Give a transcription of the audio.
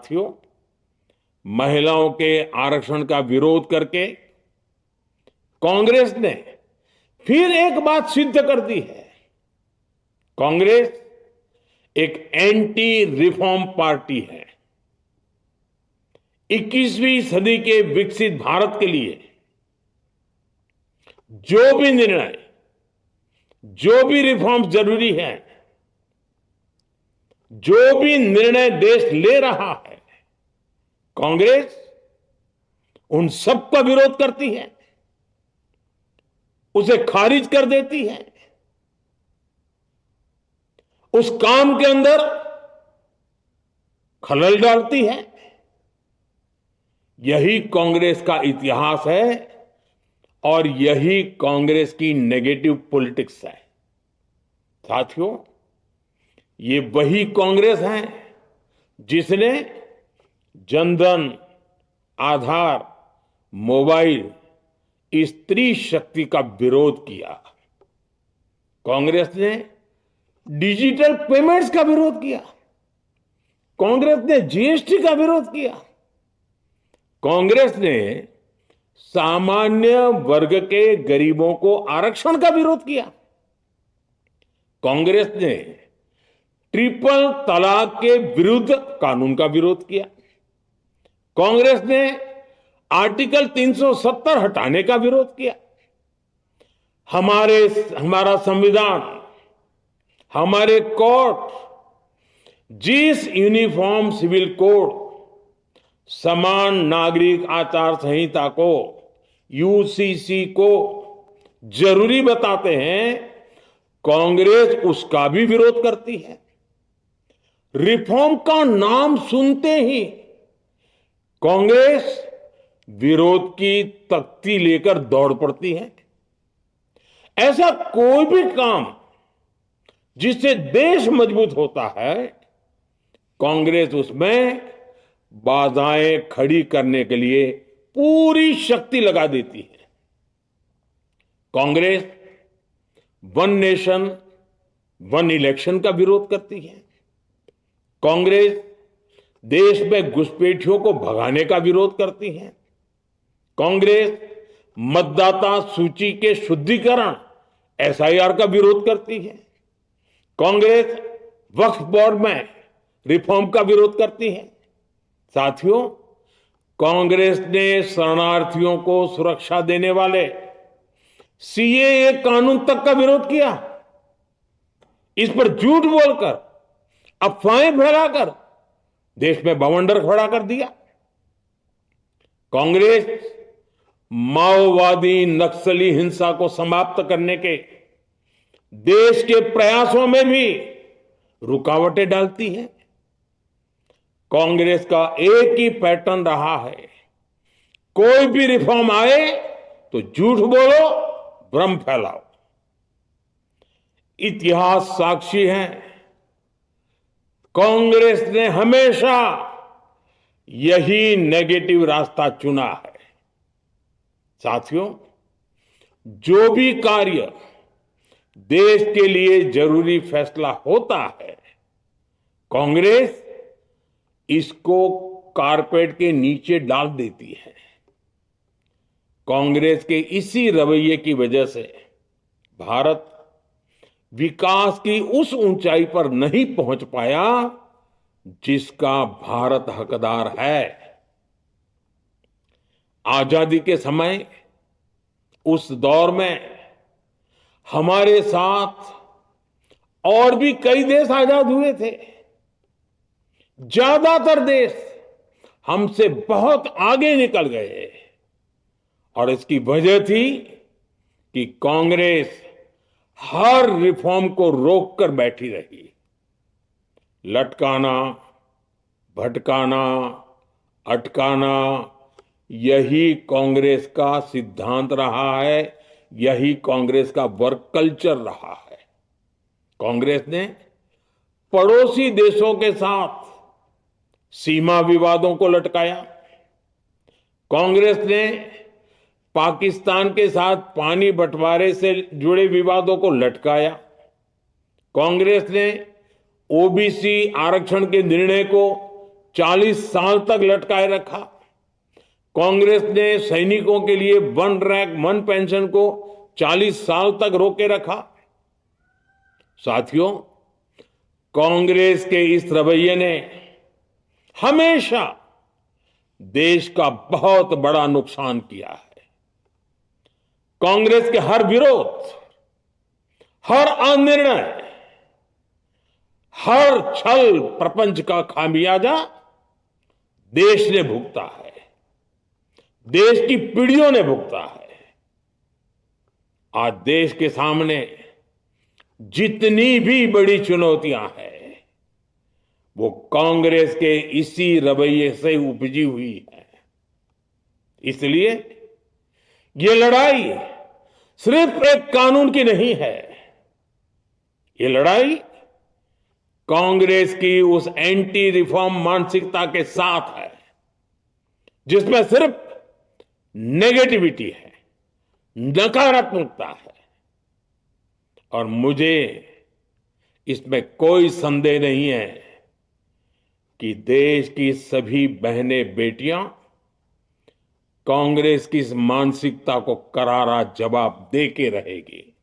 साथियों, महिलाओं के आरक्षण का विरोध करके कांग्रेस ने फिर एक बात सिद्ध कर दी है। कांग्रेस एक एंटी रिफॉर्म पार्टी है। 21वीं सदी के विकसित भारत के लिए जो भी निर्णय, जो भी रिफॉर्म जरूरी है, जो भी निर्णय देश ले रहा है, कांग्रेस उन सब का विरोध करती है, उसे खारिज कर देती है, उस काम के अंदर खलल डालती है। यही कांग्रेस का इतिहास है और यही कांग्रेस की नेगेटिव पॉलिटिक्स है। साथियों, ये वही कांग्रेस है जिसने जनधन, आधार, मोबाइल, स्त्री शक्ति का विरोध किया। कांग्रेस ने डिजिटल पेमेंट्स का विरोध किया। कांग्रेस ने जीएसटी का विरोध किया। कांग्रेस ने सामान्य वर्ग के गरीबों को आरक्षण का विरोध किया। कांग्रेस ने ट्रिपल तलाक के विरुद्ध कानून का विरोध किया। कांग्रेस ने आर्टिकल 370 हटाने का विरोध किया। हमारा संविधान, हमारे कोर्ट जिस यूनिफॉर्म सिविल कोड, समान नागरिक आचार संहिता को, यूसीसी को जरूरी बताते हैं, कांग्रेस उसका भी विरोध करती है। रिफॉर्म का नाम सुनते ही कांग्रेस विरोध की तख्ती लेकर दौड़ पड़ती है। ऐसा कोई भी काम जिससे देश मजबूत होता है, कांग्रेस उसमें बाधाएं खड़ी करने के लिए पूरी शक्ति लगा देती है। Congress one nation one election का विरोध करती है। कांग्रेस देश में घुसपैठियों को भगाने का विरोध करती है। कांग्रेस मतदाता सूची के शुद्धिकरण, एसआईआर का विरोध करती है। कांग्रेस वक्फ बोर्ड में रिफॉर्म का विरोध करती है। साथियों, कांग्रेस ने शरणार्थियों को सुरक्षा देने वाले सीएए कानून तक का विरोध किया। इस पर झूठ बोलकर, अफवाहें फैलाकर देश में बवंडर खड़ा कर दिया। कांग्रेस माओवादी नक्सली हिंसा को समाप्त करने के देश के प्रयासों में भी रुकावटें डालती है। कांग्रेस का एक ही पैटर्न रहा है, कोई भी रिफॉर्म आए तो झूठ बोलो, भ्रम फैलाओ। इतिहास साक्षी है, कांग्रेस ने हमेशा यही नेगेटिव रास्ता चुना है। साथियों, जो भी कार्य देश के लिए जरूरी फैसला होता है, कांग्रेस इसको कारपेट के नीचे डाल देती है। कांग्रेस के इसी रवैये की वजह से भारत विकास की उस ऊंचाई पर नहीं पहुंच पाया जिसका भारत हकदार है। आजादी के समय उस दौर में हमारे साथ और भी कई देश आजाद हुए थे। ज्यादातर देश हमसे बहुत आगे निकल गए और इसकी वजह थी कि कांग्रेस हर रिफॉर्म को रोककर बैठी रही। लटकाना, भटकाना, अटकाना, यही कांग्रेस का सिद्धांत रहा है, यही कांग्रेस का वर्क कल्चर रहा है। कांग्रेस ने पड़ोसी देशों के साथ सीमा विवादों को लटकाया। कांग्रेस ने पाकिस्तान के साथ पानी बंटवारे से जुड़े विवादों को लटकाया। कांग्रेस ने ओबीसी आरक्षण के निर्णय को 40 साल तक लटकाए रखा। कांग्रेस ने सैनिकों के लिए वन रैंक वन पेंशन को 40 साल तक रोके रखा। साथियों, कांग्रेस के इस रवैये ने हमेशा देश का बहुत बड़ा नुकसान किया है। कांग्रेस के हर विरोध, हर अनिर्णय, हर छल प्रपंच का खामियाजा देश ने भुगता है, देश की पीढ़ियों ने भुगता है। आज देश के सामने जितनी भी बड़ी चुनौतियां हैं, वो कांग्रेस के इसी रवैये से उपजी हुई है। इसलिए ये लड़ाई सिर्फ एक कानून की नहीं है, ये लड़ाई कांग्रेस की उस एंटी रिफॉर्म मानसिकता के साथ है, जिसमें सिर्फ नेगेटिविटी है, नकारात्मकता है। और मुझे इसमें कोई संदेह नहीं है कि देश की सभी बहनें बेटियां कांग्रेस की इस मानसिकता को करारा जवाब दे के रहेगी।